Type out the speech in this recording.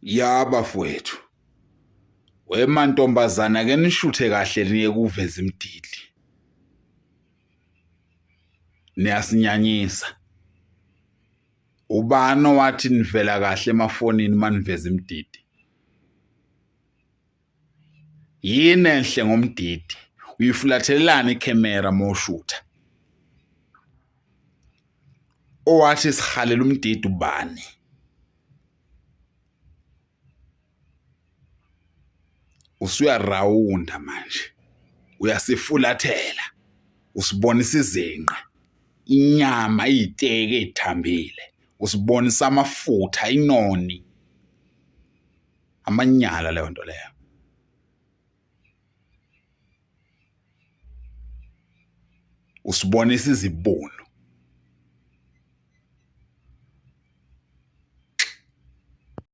Ya bafowethu, wemantombazana ke nishuthe kahle niye kuveza imdidi. Niyasinyanyisa. Ubani owathi nivela kahle emafonini maniveza imdidi? Yini enhle ngomdidi? Uyifulathelelana ikhamera moshutha. Owathi sihalela umdidi ubani? Usuyarawunda manje. Uyasifulathela. Usibonisa izinqa. Inyama iziteke ezithambile. Usibonisa amafutha inoni. Amanyala leyo nto leyo. Usibonisa izibunu.